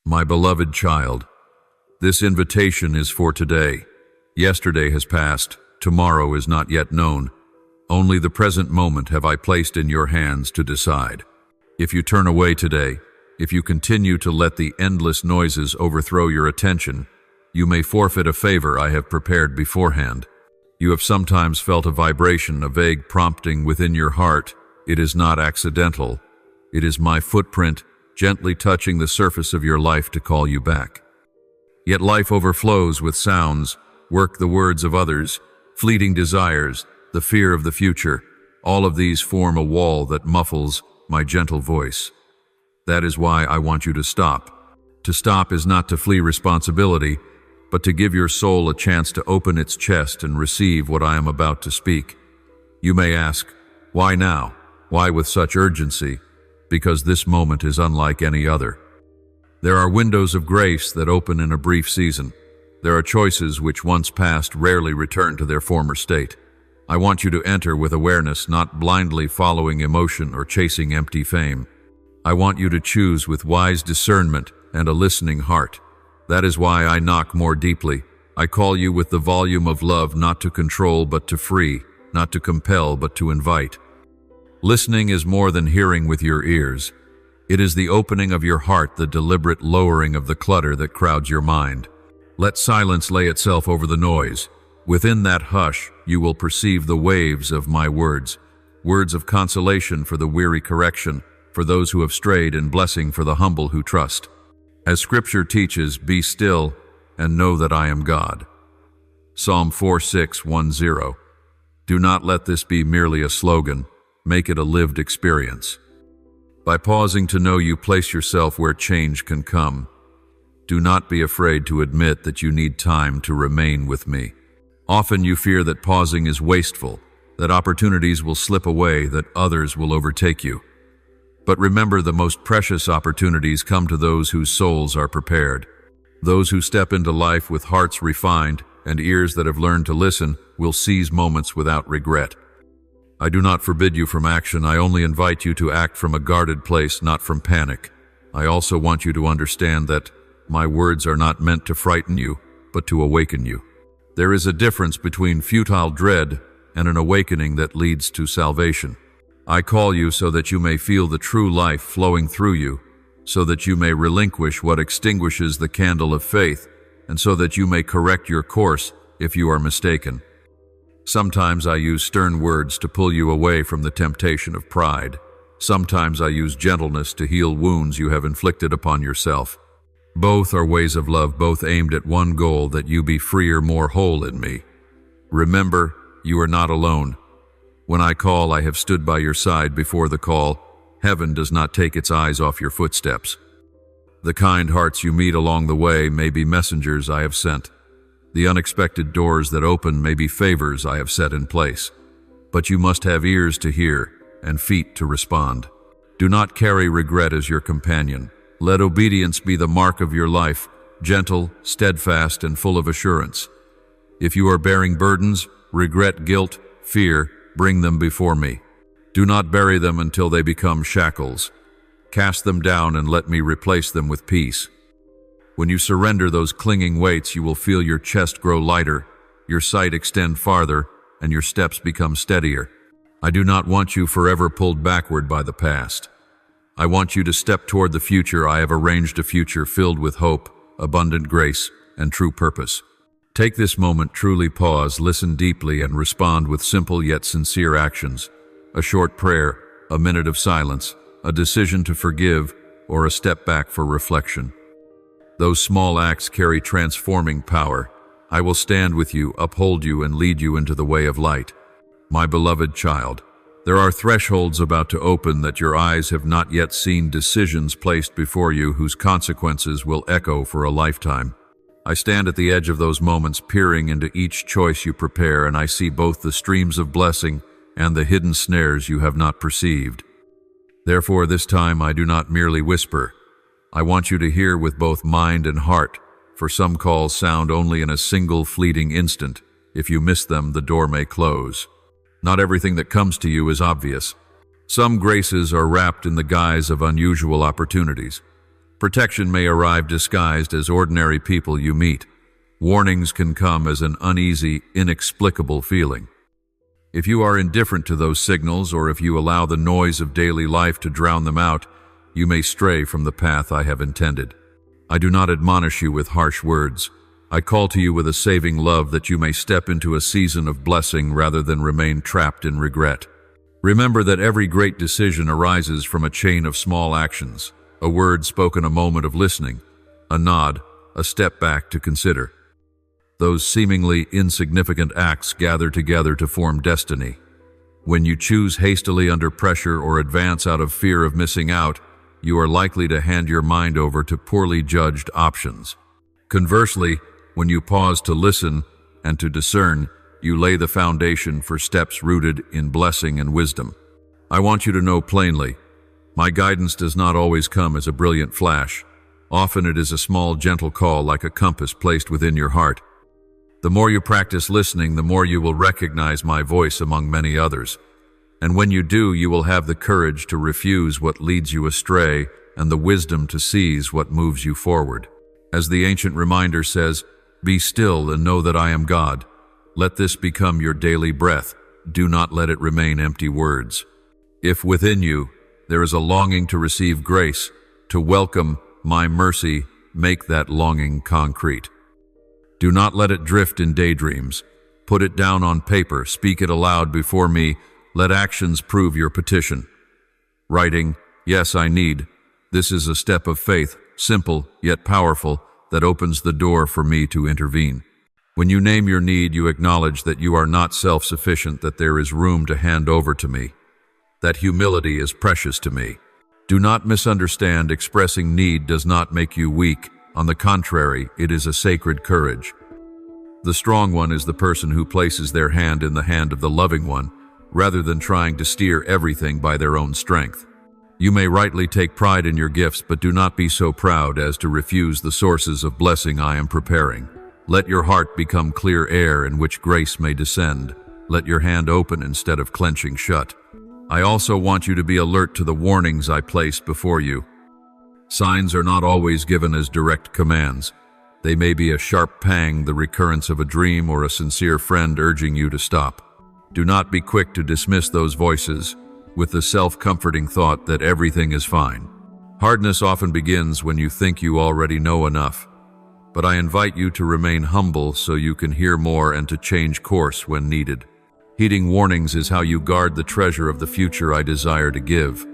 My beloved child, this invitation is for today. Yesterday has passed, tomorrow is not yet known. Only the present moment have I placed in your hands to decide. If you turn away today, if you continue to let the endless noises overthrow your attention, you may forfeit a favor I have prepared beforehand. You have sometimes felt a vibration, a vague prompting within your heart. It is not accidental. It is my footprint gently touching the surface of your life to call you back. Yet life overflows with sounds, work the words of others, fleeting desires, the fear of the future. All of these form a wall that muffles my gentle voice. That is why I want you to stop. To stop is not to flee responsibility, but to give your soul a chance to open its chest and receive what I am about to speak. You may ask, why now? Why with such urgency? Because this moment is unlike any other. There are windows of grace that open in a brief season. There are choices which once passed rarely return to their former state. I want you to enter with awareness, not blindly following emotion or chasing empty fame. I want you to choose with wise discernment and a listening heart. That is why I knock more deeply. I call you with the volume of love, not to control but to free, not to compel but to invite. Listening is more than hearing with your ears. It is the opening of your heart, the deliberate lowering of the clutter that crowds your mind. Let silence lay itself over the noise. Within that hush, you will perceive the waves of my words, words of consolation for the weary, correction for those who have strayed, and blessing for the humble who trust. As Scripture teaches, be still and know that I am God. Psalm 46:10. Do not let this be merely a slogan. Make it a lived experience. By pausing to know, you place yourself where change can come. Do not be afraid to admit that you need time to remain with me. Often you fear that pausing is wasteful, that opportunities will slip away, that others will overtake you. But remember, the most precious opportunities come to those whose souls are prepared. Those who step into life with hearts refined and ears that have learned to listen will seize moments without regret. I do not forbid you from action. I only invite you to act from a guarded place, not from panic. I also want you to understand that my words are not meant to frighten you, but to awaken you. There is a difference between futile dread and an awakening that leads to salvation. I call you so that you may feel the true life flowing through you, so that you may relinquish what extinguishes the candle of faith, and so that you may correct your course if you are mistaken. Sometimes I use stern words to pull you away from the temptation of pride. Sometimes I use gentleness to heal wounds you have inflicted upon yourself. Both are ways of love, both aimed at one goal, that you be freer, more whole in me. Remember, you are not alone. When I call, I have stood by your side before the call. Heaven does not take its eyes off your footsteps. The kind hearts you meet along the way may be messengers I have sent. The unexpected doors that open may be favors I have set in place. But you must have ears to hear and feet to respond. Do not carry regret as your companion. Let obedience be the mark of your life, gentle, steadfast, and full of assurance. If you are bearing burdens, regret, guilt, fear, bring them before me. Do not bury them until they become shackles. Cast them down and let me replace them with peace. When you surrender those clinging weights, you will feel your chest grow lighter, your sight extend farther, and your steps become steadier. I do not want you forever pulled backward by the past. I want you to step toward the future. I have arranged a future filled with hope, abundant grace, and true purpose. Take this moment, truly pause, listen deeply, and respond with simple yet sincere actions. A short prayer, a minute of silence, a decision to forgive, or a step back for reflection. Those small acts carry transforming power. I will stand with you, uphold you, and lead you into the way of light. My beloved child, there are thresholds about to open that your eyes have not yet seen, decisions placed before you whose consequences will echo for a lifetime. I stand at the edge of those moments, peering into each choice you prepare, and I see both the streams of blessing and the hidden snares you have not perceived. Therefore, this time I do not merely whisper. I want you to hear with both mind and heart, for some calls sound only in a single fleeting instant. If you miss them, the door may close. Not everything that comes to you is obvious. Some graces are wrapped in the guise of unusual opportunities. Protection may arrive disguised as ordinary people you meet. Warnings can come as an uneasy, inexplicable feeling. If you are indifferent to those signals, or if you allow the noise of daily life to drown them out, you may stray from the path I have intended. I do not admonish you with harsh words. I call to you with a saving love that you may step into a season of blessing rather than remain trapped in regret. Remember that every great decision arises from a chain of small actions, a word spoken, a moment of listening, a nod, a step back to consider. Those seemingly insignificant acts gather together to form destiny. When you choose hastily under pressure or advance out of fear of missing out, you are likely to hand your mind over to poorly judged options. Conversely, when you pause to listen and to discern, you lay the foundation for steps rooted in blessing and wisdom. I want you to know plainly, my guidance does not always come as a brilliant flash. Often it is a small, gentle call like a compass placed within your heart. The more you practice listening, the more you will recognize my voice among many others. And when you do, you will have the courage to refuse what leads you astray and the wisdom to seize what moves you forward. As the ancient reminder says, "Be still and know that I am God." Let this become your daily breath. Do not let it remain empty words. If within you there is a longing to receive grace, to welcome my mercy, make that longing concrete. Do not let it drift in daydreams. Put it down on paper, speak it aloud before me. Let actions prove your petition. Writing, "Yes, I need." This is a step of faith, simple yet powerful, that opens the door for me to intervene. When you name your need, you acknowledge that you are not self-sufficient, that there is room to hand over to me. That humility is precious to me. Do not misunderstand, expressing need does not make you weak. On the contrary, it is a sacred courage. The strong one is the person who places their hand in the hand of the loving one, rather than trying to steer everything by their own strength. You may rightly take pride in your gifts, but do not be so proud as to refuse the sources of blessing I am preparing. Let your heart become clear air in which grace may descend. Let your hand open instead of clenching shut. I also want you to be alert to the warnings I place before you. Signs are not always given as direct commands. They may be a sharp pang, the recurrence of a dream, or a sincere friend urging you to stop. Do not be quick to dismiss those voices with the self-comforting thought that everything is fine. Hardness often begins when you think you already know enough. But I invite you to remain humble so you can hear more and to change course when needed. Heeding warnings is how you guard the treasure of the future I desire to give.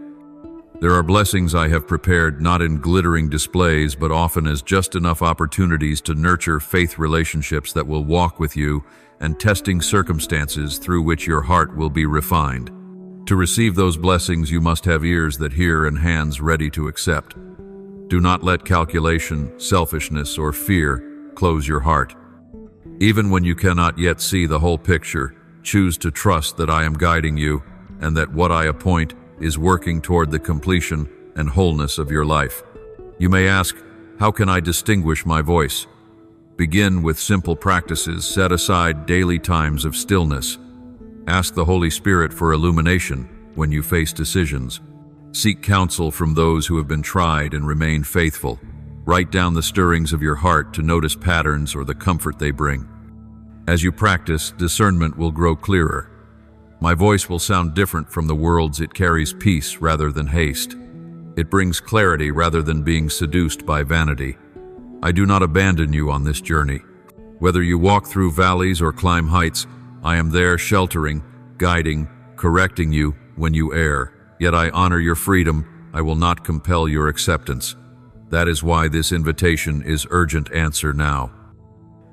There are blessings I have prepared not in glittering displays, but often as just enough opportunities to nurture faith relationships that will walk with you and testing circumstances through which your heart will be refined. To receive those blessings, you must have ears that hear and hands ready to accept. Do not let calculation, selfishness, or fear close your heart. Even when you cannot yet see the whole picture, choose to trust that I am guiding you and that what I appoint is working toward the completion and wholeness of your life. You may ask, how can I distinguish my voice? Begin with simple practices. Set aside daily times of stillness. Ask the Holy Spirit for illumination when you face decisions. Seek counsel from those who have been tried and remain faithful. Write down the stirrings of your heart to notice patterns or the comfort they bring. As you practice, discernment will grow clearer. My voice will sound different from the world's. It carries peace rather than haste. It brings clarity rather than being seduced by vanity. I do not abandon you on this journey. Whether you walk through valleys or climb heights, I am there sheltering, guiding, correcting you when you err. Yet I honor your freedom. I will not compel your acceptance. That is why this invitation is urgent. Answer now.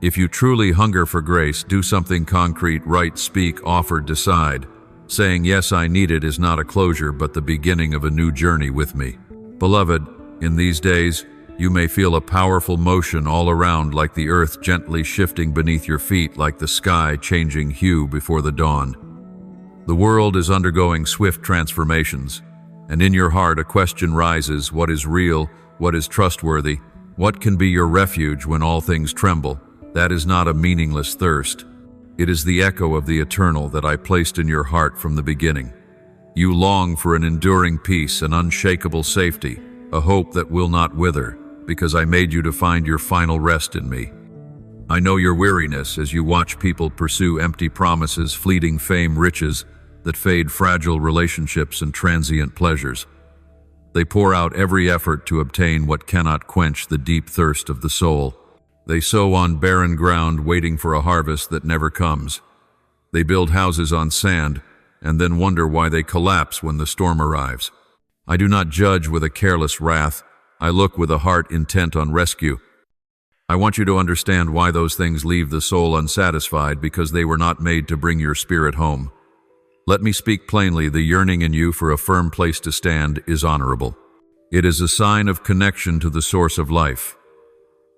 If you truly hunger for grace, do something concrete. Write, speak, offer, decide. Saying yes, I need it is not a closure, but the beginning of a new journey with me. Beloved, in these days, you may feel a powerful motion all around, like the earth gently shifting beneath your feet, like the sky changing hue before the dawn. The world is undergoing swift transformations, and in your heart a question rises: what is real? What is trustworthy? What can be your refuge when all things tremble? That is not a meaningless thirst. It is the echo of the eternal that I placed in your heart from the beginning. You long for an enduring peace, an unshakable safety, a hope that will not wither, because I made you to find your final rest in me. I know your weariness as you watch people pursue empty promises, fleeting fame, riches that fade, fragile relationships, and transient pleasures. They pour out every effort to obtain what cannot quench the deep thirst of the soul. They sow on barren ground, waiting for a harvest that never comes. They build houses on sand, and then wonder why they collapse when the storm arrives. I do not judge with a careless wrath. I look with a heart intent on rescue. I want you to understand why those things leave the soul unsatisfied, because they were not made to bring your spirit home. Let me speak plainly. The yearning in you for a firm place to stand is honorable. It is a sign of connection to the source of life.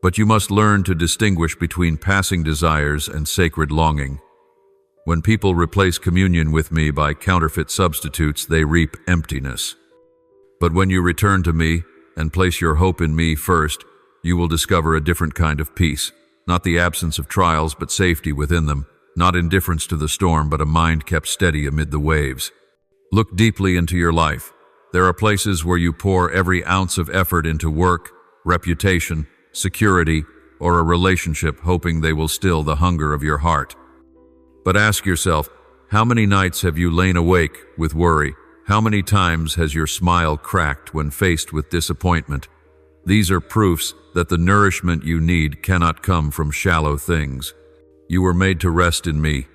But you must learn to distinguish between passing desires and sacred longing. When people replace communion with me by counterfeit substitutes, they reap emptiness. But when you return to me and place your hope in me first, you will discover a different kind of peace, not the absence of trials, but safety within them, not indifference to the storm, but a mind kept steady amid the waves. Look deeply into your life. There are places where you pour every ounce of effort into work, reputation, security, or a relationship, hoping they will still the hunger of your heart. But ask yourself, how many nights have you lain awake with worry? How many times has your smile cracked when faced with disappointment? These are proofs that the nourishment you need cannot come from shallow things. You were made to rest in me.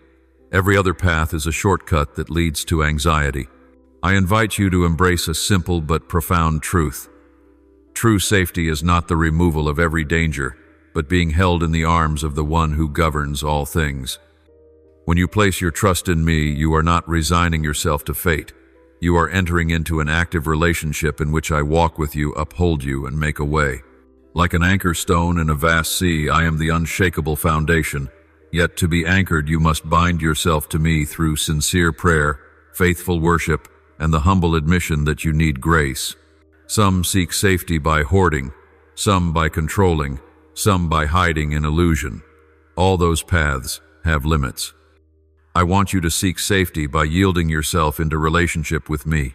Every other path is a shortcut that leads to anxiety. I invite you to embrace a simple but profound truth. True safety is not the removal of every danger, but being held in the arms of the one who governs all things. When you place your trust in me, you are not resigning yourself to fate. You are entering into an active relationship in which I walk with you, uphold you, and make a way. Like an anchor stone in a vast sea, I am the unshakable foundation. Yet to be anchored, you must bind yourself to me through sincere prayer, faithful worship, and the humble admission that you need grace. Some seek safety by hoarding, some by controlling, some by hiding in illusion. All those paths have limits. I want you to seek safety by yielding yourself into relationship with me.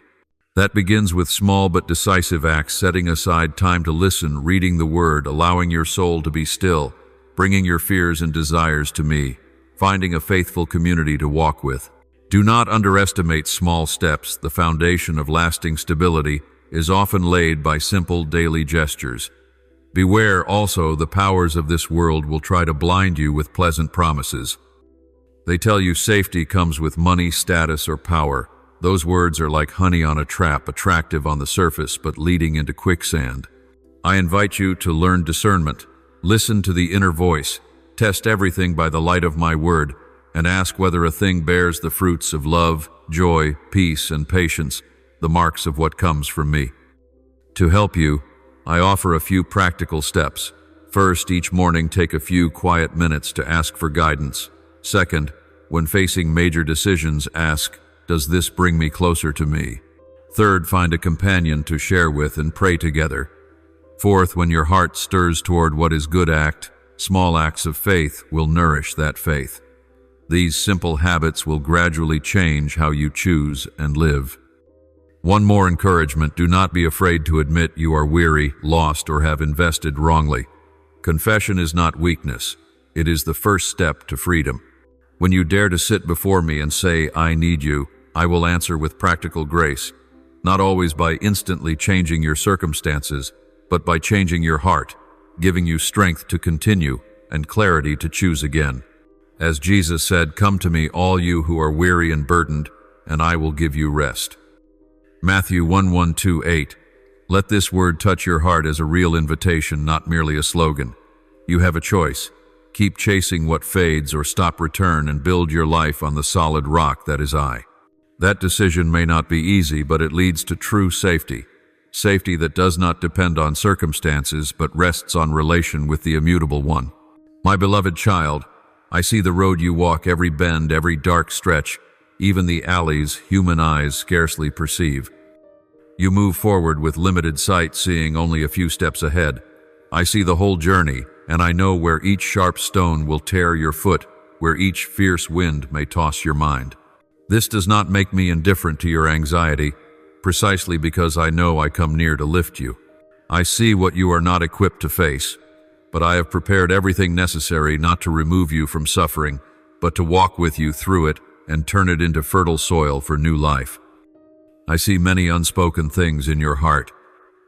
That begins with small but decisive acts, setting aside time to listen, reading the Word, allowing your soul to be still, bringing your fears and desires to me, finding a faithful community to walk with. Do not underestimate small steps. The foundation of lasting stability is often laid by simple daily gestures. Beware also, the powers of this world will try to blind you with pleasant promises. They tell you safety comes with money, status, or power. Those words are like honey on a trap, attractive on the surface, but leading into quicksand. I invite you to learn discernment. Listen to the inner voice. Test everything by the light of my word, and ask whether a thing bears the fruits of love, joy, peace, and patience, the marks of what comes from me. To help you, I offer a few practical steps. First, each morning take a few quiet minutes to ask for guidance. Second, when facing major decisions, ask, does this bring me closer to me? Third, find a companion to share with and pray together. Fourth, when your heart stirs toward what is good, act. Small acts of faith will nourish that faith. These simple habits will gradually change how you choose and live. One more encouragement: do not be afraid to admit you are weary, lost, or have invested wrongly. Confession is not weakness. It is the first step to freedom. When you dare to sit before me and say, I need you, I will answer with practical grace, not always by instantly changing your circumstances, but by changing your heart, giving you strength to continue and clarity to choose again. As Jesus said, come to me, all you who are weary and burdened, and I will give you rest. Matthew 11:28. Let this word touch your heart as a real invitation, not merely a slogan. You have a choice. Keep chasing what fades, or stop, return, and build your life on the solid rock that is I. That decision may not be easy, but it leads to true safety. Safety that does not depend on circumstances, but rests on relation with the immutable one. My beloved child, I see the road you walk, every bend, every dark stretch, even the alleys human eyes scarcely perceive. You move forward with limited sight, seeing only a few steps ahead. I see the whole journey, and I know where each sharp stone will tear your foot, where each fierce wind may toss your mind. This does not make me indifferent to your anxiety, precisely because I know I come near to lift you. I see what you are not equipped to face, but I have prepared everything necessary not to remove you from suffering, but to walk with you through it and turn it into fertile soil for new life. I see many unspoken things in your heart.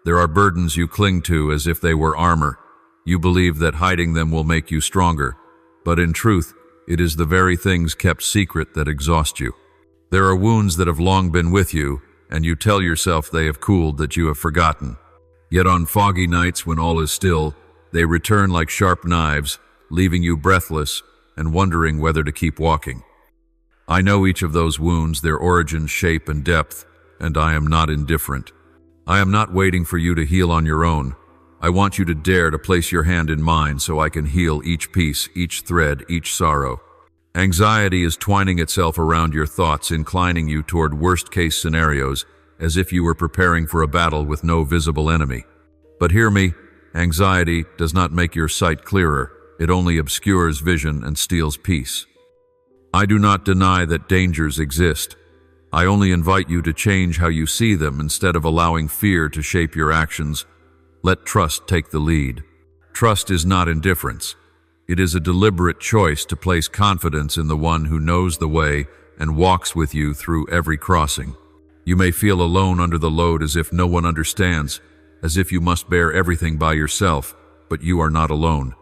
There are burdens you cling to as if they were armor. You believe that hiding them will make you stronger, but in truth, it is the very things kept secret that exhaust you. There are wounds that have long been with you, and you tell yourself they have cooled, that you have forgotten. Yet on foggy nights when all is still, they return like sharp knives, leaving you breathless and wondering whether to keep walking. I know each of those wounds, their origin, shape, and depth, and I am not indifferent. I am not waiting for you to heal on your own. I want you to dare to place your hand in mine so I can heal each piece, each thread, each sorrow. Anxiety is twining itself around your thoughts, inclining you toward worst-case scenarios, as if you were preparing for a battle with no visible enemy. But hear me, anxiety does not make your sight clearer. It only obscures vision and steals peace. I do not deny that dangers exist. I only invite you to change how you see them instead of allowing fear to shape your actions. Let trust take the lead. Trust is not indifference. It is a deliberate choice to place confidence in the one who knows the way and walks with you through every crossing. You may feel alone under the load, as if no one understands, as if you must bear everything by yourself, but you are not alone.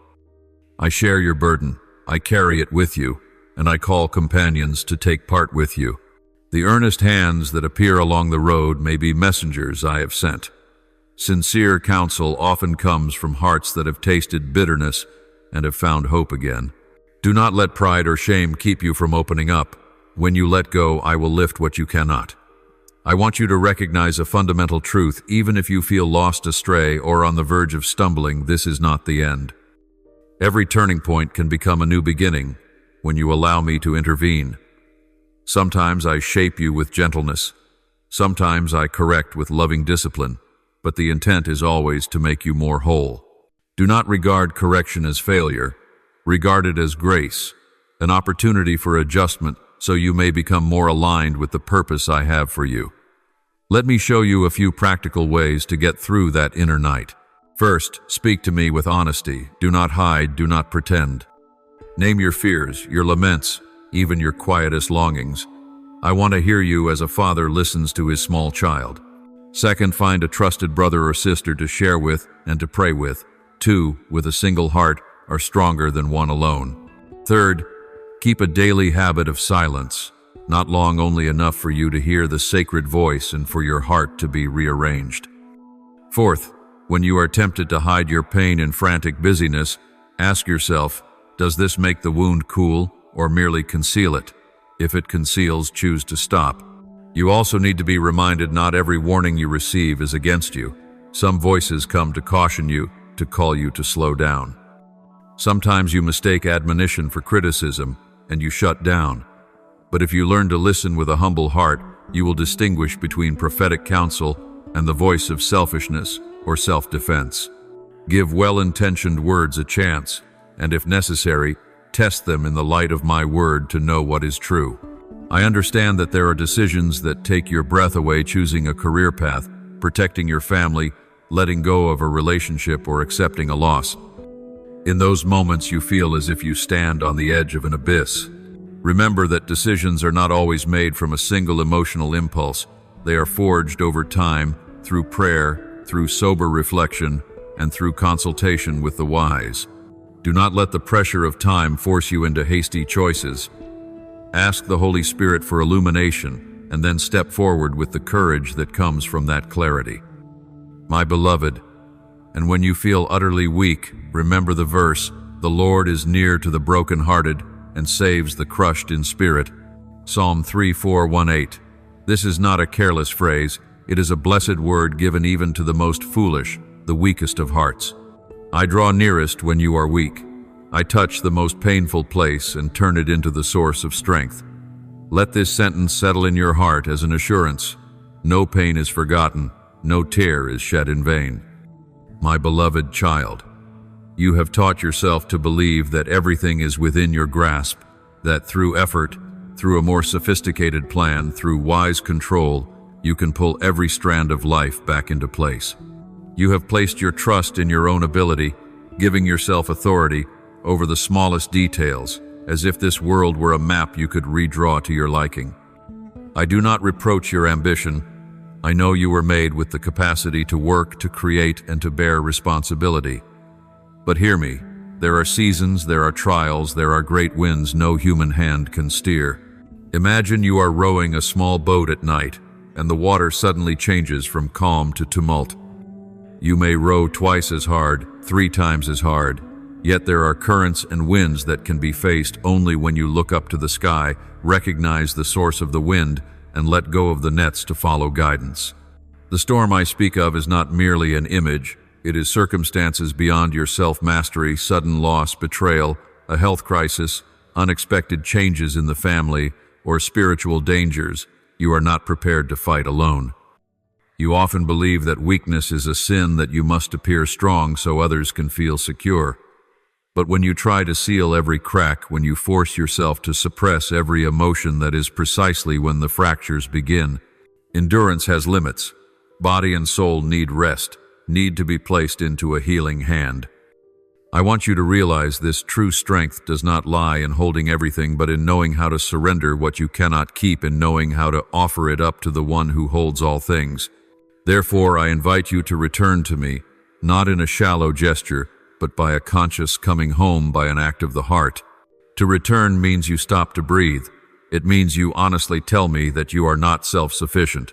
I share your burden, I carry it with you, and I call companions to take part with you. The earnest hands that appear along the road may be messengers I have sent. Sincere counsel often comes from hearts that have tasted bitterness and have found hope again. Do not let pride or shame keep you from opening up. When you let go, I will lift what you cannot. I want you to recognize a fundamental truth. Even if you feel lost astray or on the verge of stumbling, this is not the end. Every turning point can become a new beginning when you allow me to intervene. Sometimes I shape you with gentleness. Sometimes I correct with loving discipline, but the intent is always to make you more whole. Do not regard correction as failure. Regard it as grace, an opportunity for adjustment so you may become more aligned with the purpose I have for you. Let me show you a few practical ways to get through that inner night. First, speak to me with honesty. Do not hide, do not pretend. Name your fears, your laments, even your quietest longings. I want to hear you as a father listens to his small child. Second, find a trusted brother or sister to share with and to pray with. Two, with a single heart, are stronger than one alone. Third, keep a daily habit of silence, not long, only enough for you to hear the sacred voice and for your heart to be rearranged. Fourth, when you are tempted to hide your pain in frantic busyness, ask yourself, does this make the wound cool or merely conceal it? If it conceals, choose to stop. You also need to be reminded not every warning you receive is against you. Some voices come to caution you, to call you to slow down. Sometimes you mistake admonition for criticism, and you shut down. But if you learn to listen with a humble heart, you will distinguish between prophetic counsel and the voice of selfishness or self-defense. Give well-intentioned words a chance, and if necessary, test them in the light of my word to know what is true. I understand that there are decisions that take your breath away, choosing a career path, protecting your family, letting go of a relationship, or accepting a loss. In those moments, you feel as if you stand on the edge of an abyss. Remember that decisions are not always made from a single emotional impulse. They are forged over time, through prayer, through sober reflection, and through consultation with the wise. Do not let the pressure of time force you into hasty choices. Ask the Holy Spirit for illumination, and then step forward with the courage that comes from that clarity. My beloved, and when you feel utterly weak, remember the verse, "The Lord is near to the brokenhearted and saves the crushed in spirit." Psalm 3:4-18. This is not a careless phrase. It is a blessed word given even to the most foolish, the weakest of hearts. I draw nearest when you are weak. I touch the most painful place and turn it into the source of strength. Let this sentence settle in your heart as an assurance. No pain is forgotten, no tear is shed in vain. My beloved child, you have taught yourself to believe that everything is within your grasp, that through effort, through a more sophisticated plan, through wise control, you can pull every strand of life back into place. You have placed your trust in your own ability, giving yourself authority over the smallest details, as if this world were a map you could redraw to your liking. I do not reproach your ambition. I know you were made with the capacity to work, to create, and to bear responsibility. But hear me, there are seasons, there are trials, there are great winds no human hand can steer. Imagine you are rowing a small boat at night, and the water suddenly changes from calm to tumult. You may row twice as hard, 3 times as hard, yet there are currents and winds that can be faced only when you look up to the sky, recognize the source of the wind, and let go of the nets to follow guidance. The storm I speak of is not merely an image, it is circumstances beyond your self-mastery, sudden loss, betrayal, a health crisis, unexpected changes in the family, or spiritual dangers you are not prepared to fight alone. You often believe that weakness is a sin, that you must appear strong so others can feel secure. But when you try to seal every crack, when you force yourself to suppress every emotion, that is precisely when the fractures begin. Endurance has limits. Body and soul need rest, need to be placed into a healing hand. I want you to realize this: true strength does not lie in holding everything, but in knowing how to surrender what you cannot keep, and knowing how to offer it up to the one who holds all things. Therefore, I invite you to return to me, not in a shallow gesture, but by a conscious coming home, by an act of the heart. To return means you stop to breathe. It means you honestly tell me that you are not self-sufficient.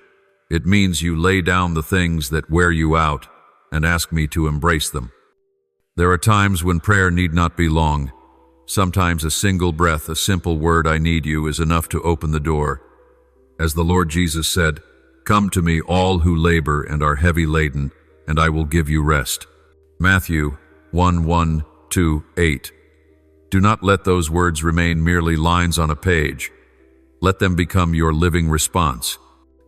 It means you lay down the things that wear you out and ask me to embrace them. There are times when prayer need not be long. Sometimes a single breath, a simple word, "I need you," is enough to open the door. As the Lord Jesus said, "Come to me, all who labor and are heavy laden, and I will give you rest." Matthew 1:1-8. Do not let those words remain merely lines on a page. Let them become your living response.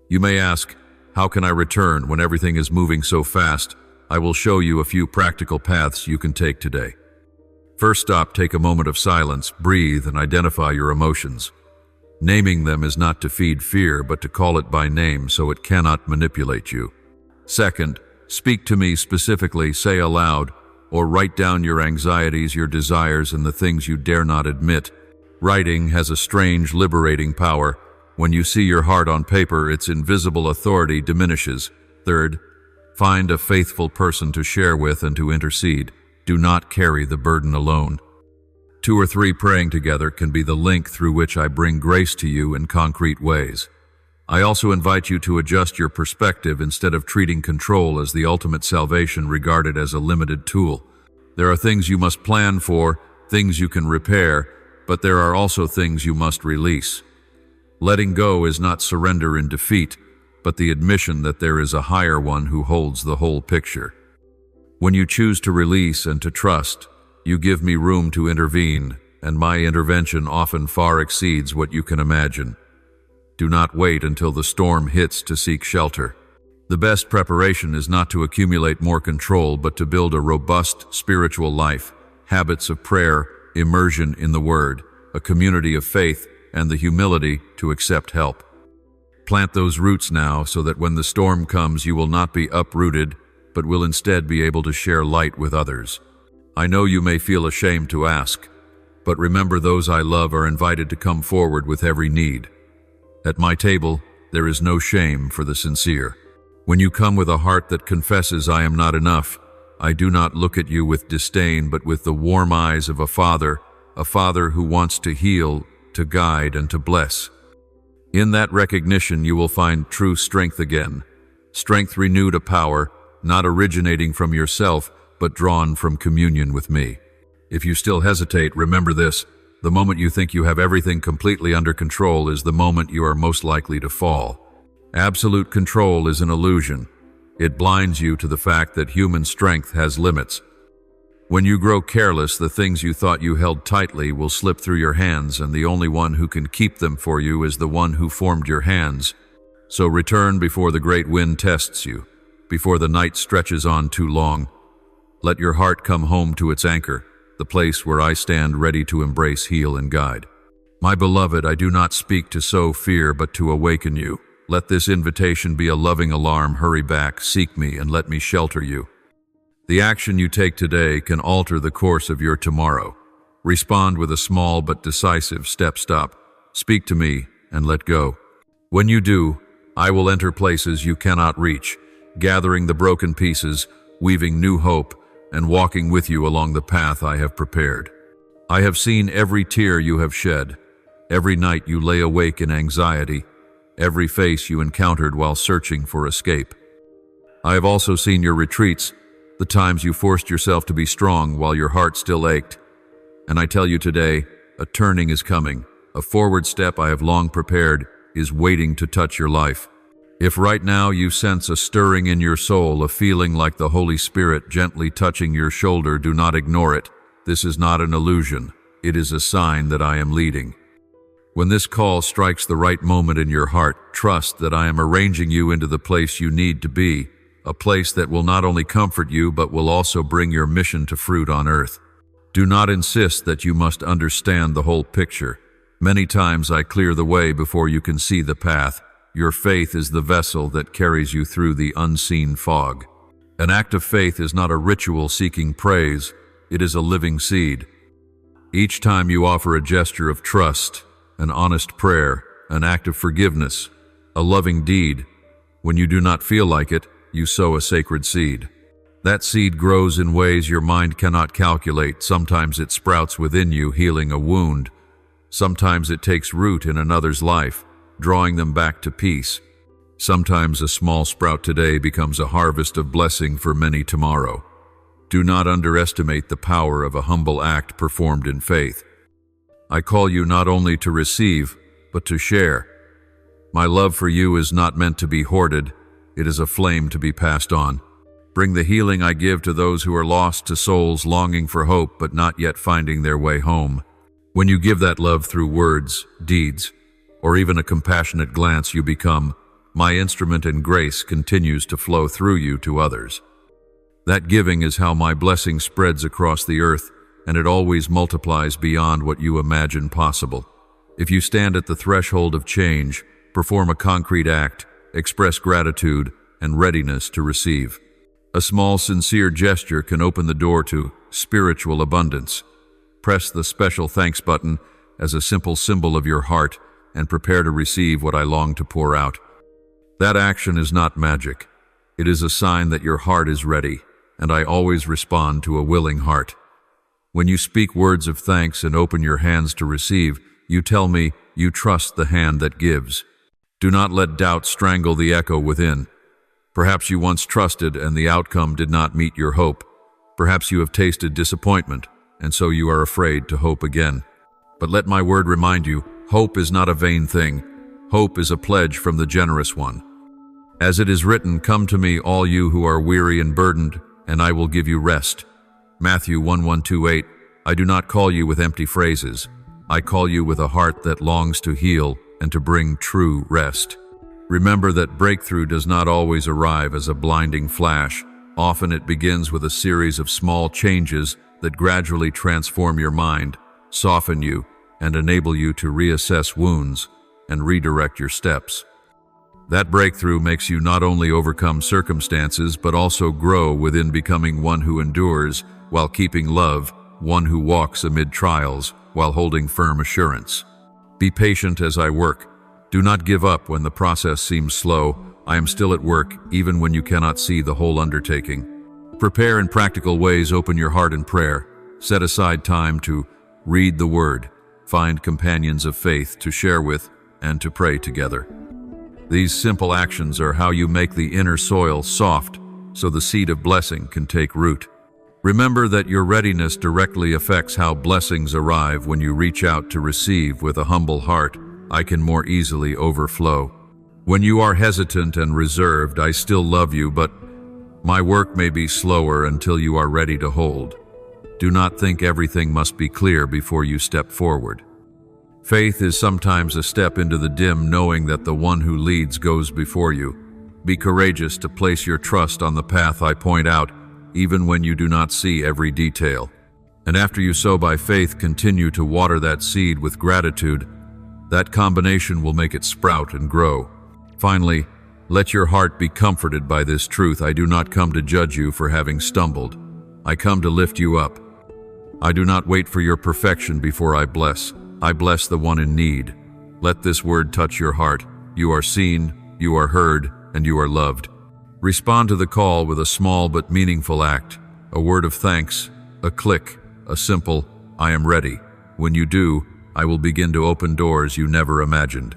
You may ask, how can I return when everything is moving so fast? I will show you a few practical paths you can take today. First stop, take a moment of silence, breathe, and identify your emotions. Naming them is not to feed fear, but to call it by name so it cannot manipulate you. Second, speak to me specifically, say aloud, or write down your anxieties, your desires, and the things you dare not admit. Writing has a strange, liberating power. When you see your heart on paper, its invisible authority diminishes. Third, find a faithful person to share with and to intercede. Do not carry the burden alone. 2 or 3 praying together can be the link through which I bring grace to you in concrete ways. I also invite you to adjust your perspective instead of treating control as the ultimate salvation, regarded as a limited tool. There are things you must plan for, things you can repair, but there are also things you must release. Letting go is not surrender in defeat, but the admission that there is a higher one who holds the whole picture. When you choose to release and to trust, you give me room to intervene, and my intervention often far exceeds what you can imagine. Do not wait until the storm hits to seek shelter. The best preparation is not to accumulate more control, but to build a robust spiritual life, habits of prayer, immersion in the Word, a community of faith, and the humility to accept help. Plant those roots now so that when the storm comes, you will not be uprooted, but will instead be able to share light with others. I know you may feel ashamed to ask, but remember, those I love are invited to come forward with every need. At my table, there is no shame for the sincere. When you come with a heart that confesses, "I am not enough," I do not look at you with disdain, but with the warm eyes of a father who wants to heal, to guide, and to bless. In that recognition, you will find true strength again. Strength renewed, a power, not originating from yourself, but drawn from communion with me. If you still hesitate, remember this: the moment you think you have everything completely under control is the moment you are most likely to fall. Absolute control is an illusion. It blinds you to the fact that human strength has limits. When you grow careless, the things you thought you held tightly will slip through your hands, and the only one who can keep them for you is the one who formed your hands. So return before the great wind tests you, before the night stretches on too long. Let your heart come home to its anchor, the place where I stand ready to embrace, heal, and guide. My beloved, I do not speak to sow fear, but to awaken you. Let this invitation be a loving alarm. Hurry back, seek me, and let me shelter you. The action you take today can alter the course of your tomorrow. Respond with a small but decisive step. Stop, speak to me, and let go. When you do, I will enter places you cannot reach, gathering the broken pieces, weaving new hope, and walking with you along the path I have prepared. I have seen every tear you have shed, every night you lay awake in anxiety, every face you encountered while searching for escape. I have also seen your retreats, the times you forced yourself to be strong while your heart still ached. And I tell you today, a turning is coming. A forward step I have long prepared is waiting to touch your life. If right now you sense a stirring in your soul, a feeling like the Holy Spirit gently touching your shoulder, do not ignore it. This is not an illusion. It is a sign that I am leading. When this call strikes the right moment in your heart, trust that I am arranging you into the place you need to be, a place that will not only comfort you but will also bring your mission to fruit on earth. Do not insist that you must understand the whole picture. Many times I clear the way before you can see the path. Your faith is the vessel that carries you through the unseen fog. An act of faith is not a ritual seeking praise, it is a living seed. Each time you offer a gesture of trust, an honest prayer, an act of forgiveness, a loving deed, when you do not feel like it, you sow a sacred seed. That seed grows in ways your mind cannot calculate. Sometimes it sprouts within you, healing a wound. Sometimes it takes root in another's life, drawing them back to peace. Sometimes a small sprout today becomes a harvest of blessing for many tomorrow. Do not underestimate the power of a humble act performed in faith. I call you not only to receive, but to share. My love for you is not meant to be hoarded. It is a flame to be passed on. Bring the healing I give to those who are lost, to souls longing for hope but not yet finding their way home. When you give that love through words, deeds, or even a compassionate glance, you become my instrument, and grace continues to flow through you to others. That giving is how my blessing spreads across the earth, and it always multiplies beyond what you imagine possible. If you stand at the threshold of change, perform a concrete act, express gratitude and readiness to receive. A small, sincere gesture can open the door to spiritual abundance. Press the special thanks button as a simple symbol of your heart and prepare to receive what I long to pour out. That action is not magic. It is a sign that your heart is ready, and I always respond to a willing heart. When you speak words of thanks and open your hands to receive, you tell me you trust the hand that gives. Do not let doubt strangle the echo within. Perhaps you once trusted and the outcome did not meet your hope. Perhaps you have tasted disappointment, and so you are afraid to hope again. But let my word remind you, hope is not a vain thing. Hope is a pledge from the generous one. As it is written, "Come to me, all you who are weary and burdened, and I will give you rest." Matthew 11:28. I do not call you with empty phrases. I call you with a heart that longs to heal and to bring true rest. Remember that breakthrough does not always arrive as a blinding flash. Often it begins with a series of small changes that gradually transform your mind, soften you, and enable you to reassess wounds and redirect your steps. That breakthrough makes you not only overcome circumstances, but also grow within, becoming one who endures while keeping love, one who walks amid trials while holding firm assurance. Be patient as I work. Do not give up when the process seems slow. I am still at work, even when you cannot see the whole undertaking. Prepare in practical ways. Open your heart in prayer. Set aside time to read the Word. Find companions of faith to share with and to pray together. These simple actions are how you make the inner soil soft so the seed of blessing can take root. Remember that your readiness directly affects how blessings arrive. When you reach out to receive with a humble heart, I can more easily overflow. When you are hesitant and reserved, I still love you, but my work may be slower until you are ready to hold. Do not think everything must be clear before you step forward. Faith is sometimes a step into the dim, knowing that the one who leads goes before you. Be courageous to place your trust on the path I point out, even when you do not see every detail. And after you sow by faith, continue to water that seed with gratitude. That combination will make it sprout and grow. Finally, let your heart be comforted by this truth. I do not come to judge you for having stumbled. I come to lift you up. I do not wait for your perfection before I bless. I bless the one in need. Let this word touch your heart. You are seen, you are heard, and you are loved. Respond to the call with a small but meaningful act, a word of thanks, a click, a simple, I am ready. When you do, I will begin to open doors you never imagined.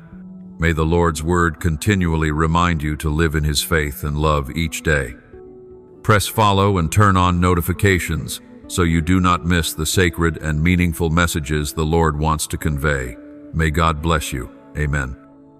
May the Lord's word continually remind you to live in His faith and love each day. Press follow and turn on notifications so you do not miss the sacred and meaningful messages the Lord wants to convey. May God bless you. Amen.